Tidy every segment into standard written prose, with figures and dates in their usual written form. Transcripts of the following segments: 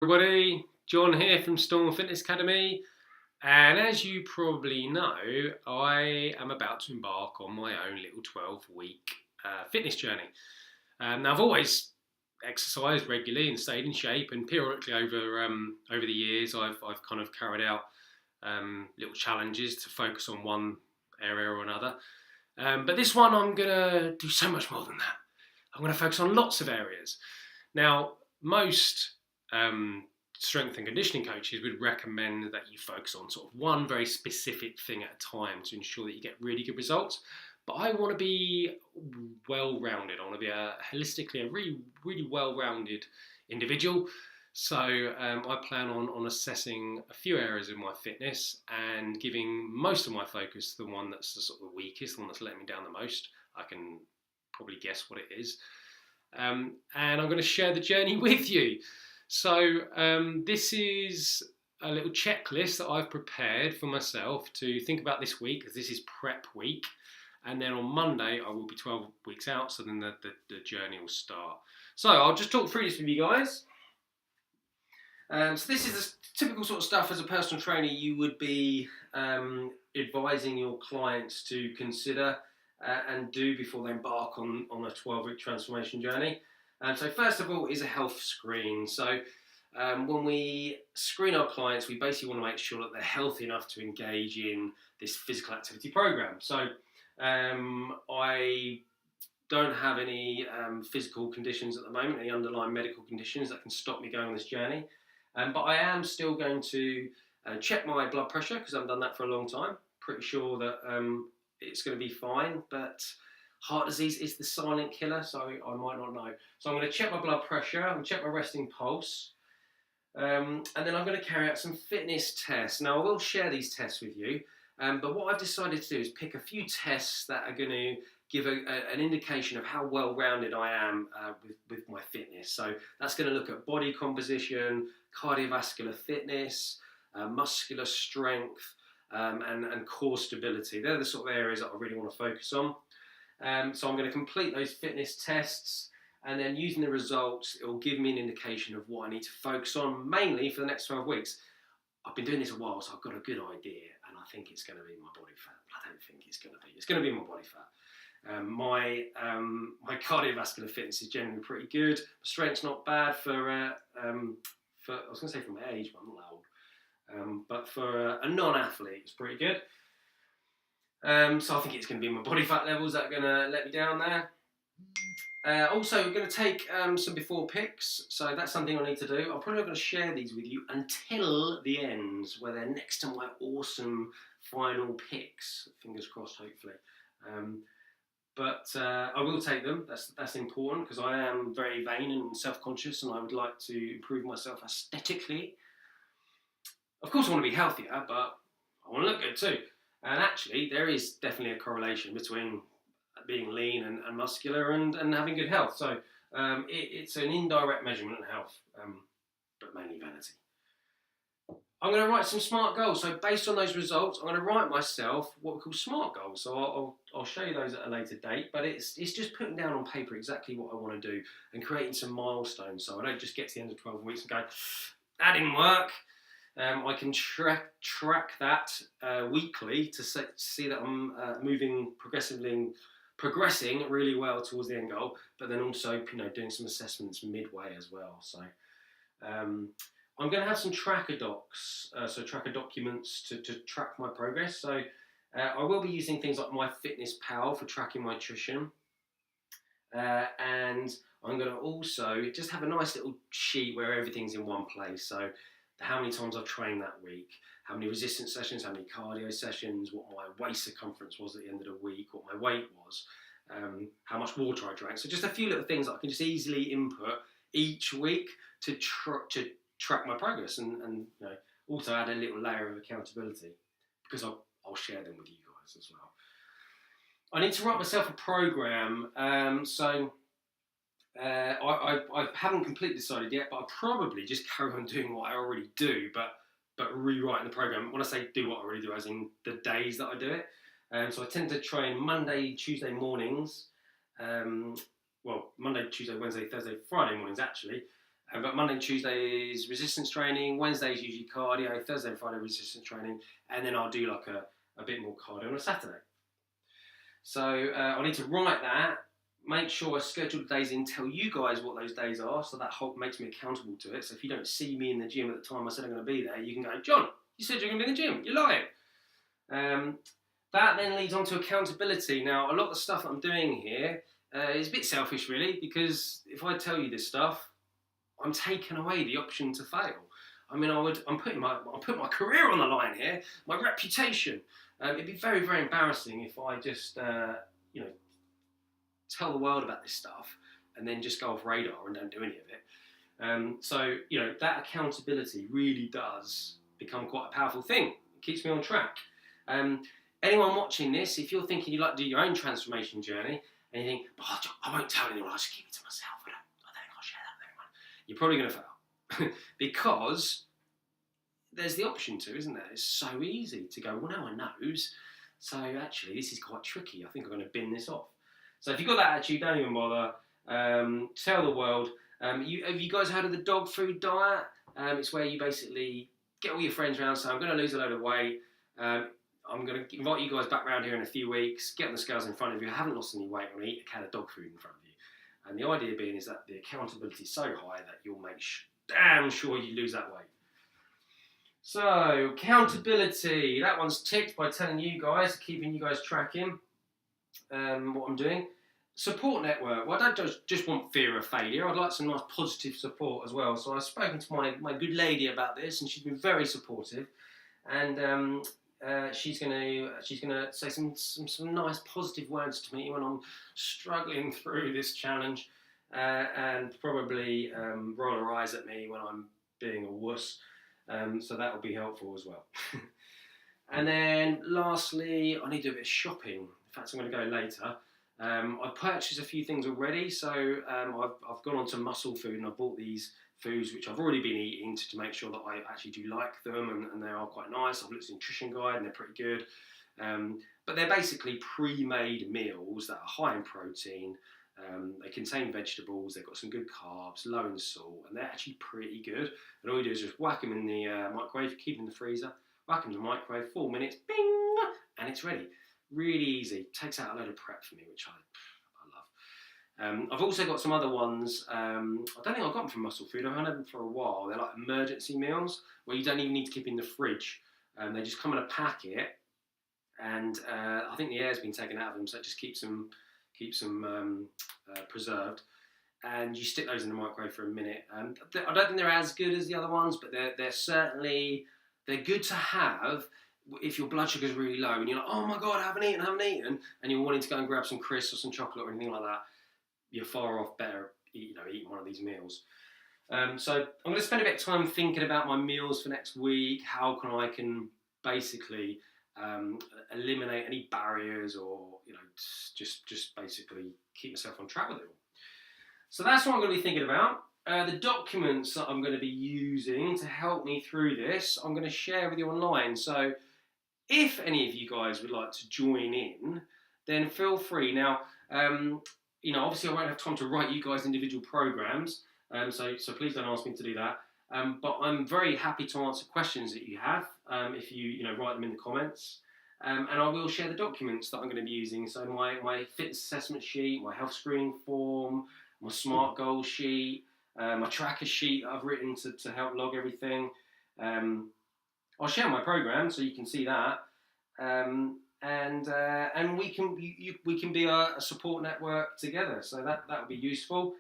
Everybody, John here from Storm Fitness Academy, and as you probably know, I am about to embark on my own little 12-week fitness journey. Now, I've always exercised regularly and stayed in shape, and periodically over the years, I've kind of carried out little challenges to focus on one area or another. But this one, I'm gonna do so much more than that. I'm gonna focus on lots of areas. Now, most strength and conditioning coaches would recommend that you focus on sort of one very specific thing at a time to ensure that you get really good results. But I want to be well-rounded. I want to be holistically a really well-rounded individual. So I plan on assessing a few areas of my fitness and giving most of my focus to the one that's the sort of the weakest, the one that's letting me down the most. I can probably guess what it is. And I'm going to share the journey with you. So this is a little checklist that I've prepared for myself to think about this week, because this is prep week. And then on Monday, I will be 12 weeks out, so then the journey will start. So I'll just talk through this with you guys. So this is the typical sort of stuff as a personal trainer you would be advising your clients to consider and do before they embark on a 12-week transformation journey. So first of all is a health screen. So when we screen our clients, we basically want to make sure that they're healthy enough to engage in this physical activity program. So I don't have any physical conditions at the moment, any underlying medical conditions that can stop me going on this journey. But I am still going to check my blood pressure, because I haven't done that for a long time. Pretty sure that it's going to be fine, but heart disease is the silent killer, so I might not know. So I'm going to check my blood pressure, I'm going to check my resting pulse, and then I'm going to carry out some fitness tests. Now, I will share these tests with you, but what I've decided to do is pick a few tests that are going to give an indication of how well-rounded I am with my fitness. So that's going to look at body composition, cardiovascular fitness, muscular strength, and core stability. They're the sort of areas that I really want to focus on. So I'm going to complete those fitness tests, and then using the results, it will give me an indication of what I need to focus on, mainly for the next 12 weeks. I've been doing this a while, so I've got a good idea, and I think it's going to be my body fat. I don't think it's going to be. It's going to be my body fat. My cardiovascular fitness is generally pretty good. My strength's not bad for I was going to say for my age, but I'm not old. But for a non-athlete, it's pretty good. So I think it's going to be my body fat levels that are going to let me down there. Also, we're going to take some before pics, so that's something I need to do. I'm probably not going to share these with you until the end, where they're next to my awesome final pics. Fingers crossed, hopefully. But I will take them. That's important, because I am very vain and self-conscious, and I would like to improve myself aesthetically. Of course, I want to be healthier, but I want to look good too. And actually, there is definitely a correlation between being lean and muscular and having good health. So it's an indirect measurement of health, but mainly vanity. I'm going to write some SMART goals. So based on those results, I'm going to write myself what we call SMART goals. So I'll show you those at a later date, but it's just putting down on paper exactly what I want to do and creating some milestones. So I don't just get to the end of 12 weeks and go, that didn't work. I can track that weekly to see that I'm progressing really well towards the end goal, but then also doing some assessments midway as well. So I'm going to have some tracker docs, so tracker documents to track my progress. So I will be using things like MyFitnessPal for tracking my nutrition, and I'm going to also just have a nice little sheet where everything's in one place. So how many times I've trained that week, how many resistance sessions, how many cardio sessions, what my waist circumference was at the end of the week, what my weight was, how much water I drank. So just a few little things that I can just easily input each week to track my progress, and also add a little layer of accountability, because I'll share them with you guys as well. I need to write myself a program. I haven't completely decided yet, but I'll probably just carry on doing what I already do, but rewriting the program. When I say do what I already do, as in the days that I do it. So I tend to train Monday, Tuesday mornings. Monday, Tuesday, Wednesday, Thursday, Friday mornings actually. But Monday and Tuesday is resistance training, Wednesday is usually cardio, Thursday and Friday resistance training, and then I'll do like a bit more cardio on a Saturday. So I need to write that, make sure I schedule the days in, tell you guys what those days are, so that makes me accountable to it. So if you don't see me in the gym at the time I said I'm going to be there, you can go, John, you said you're going to be in the gym, you're lying. That then leads on to accountability. Now, a lot of the stuff that I'm doing here is a bit selfish, really, because if I tell you this stuff, I'm taking away the option to fail. I mean, I'm putting my career on the line here, my reputation. It'd be very, very embarrassing if I just, tell the world about this stuff and then just go off radar and don't do any of it. So, that accountability really does become quite a powerful thing. It keeps me on track. Anyone watching this, if you're thinking you'd like to do your own transformation journey, and you think, I won't tell anyone, I'll just keep it to myself, I don't think I'll share that with anyone, you're probably going to fail. Because there's the option to, isn't there? It's so easy to go, well, no one knows, so actually this is quite tricky, I think I'm going to bin this off. So if you've got that attitude, don't even bother. Tell the world. Have you guys heard of the dog food diet? It's where you basically get all your friends around, say, I'm going to lose a load of weight, I'm going to invite you guys back round here in a few weeks, get on the scales in front of you, haven't lost any weight, and eat a can of dog food in front of you. And the idea being is that the accountability is so high that you'll make damn sure you lose that weight. So, accountability, that one's ticked by telling you guys, keeping you guys tracking what I'm doing. Support network, well, I don't just want fear of failure, I'd like some nice positive support as well. So I've spoken to my good lady about this, and she's been very supportive. And she's gonna say some nice positive words to me when I'm struggling through this challenge, and probably roll her eyes at me when I'm being a wuss. So that will be helpful as well. And then lastly, I need to do a bit of shopping. In fact, I'm going to go later. I've purchased a few things already, so I've gone on to Muscle Food and I bought these foods which I've already been eating to make sure that I actually do like them, and they are quite nice. I've looked at the nutrition guide and they're pretty good. But they're basically pre-made meals that are high in protein. They contain vegetables, they've got some good carbs, low in salt, and they're actually pretty good. And all you do is just whack them in the microwave, keep them in the freezer, whack them in the microwave, 4 minutes, bing, and it's ready. Really easy, takes out a load of prep for me, which I love. I've also got some other ones. I don't think I've got them from Muscle Food. I've had them for a while. They're like emergency meals where you don't even need to keep in the fridge. They just come in a packet, and I think the air's been taken out of them, so it just keeps them preserved. And you stick those in the microwave for a minute. I don't think they're as good as the other ones, but they're good to have if your blood sugar is really low and you're like, oh my god, I haven't eaten, and you're wanting to go and grab some crisps or some chocolate or anything like that. You're far off better, eating one of these meals. So I'm going to spend a bit of time thinking about my meals for next week. How I can basically eliminate any barriers, or just basically keep myself on track with it all. So that's what I'm going to be thinking about. The documents that I'm going to be using to help me through this, I'm going to share with you online. So if any of you guys would like to join in, then feel free. Now, obviously I won't have time to write you guys individual programs, so please don't ask me to do that. But I'm very happy to answer questions that you have if you write them in the comments. And I will share the documents that I'm going to be using. So my fitness assessment sheet, my health screening form, my SMART goal sheet, my tracker sheet that I've written to help log everything. I'll share my program so you can see that. And we can be a support network together. So that would be useful.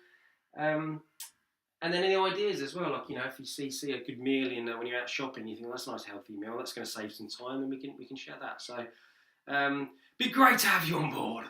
And then any ideas as well, like if you see a good meal when you're out shopping, you think, well, that's a nice healthy meal, that's going to save some time, then we can share that. So be great to have you on board.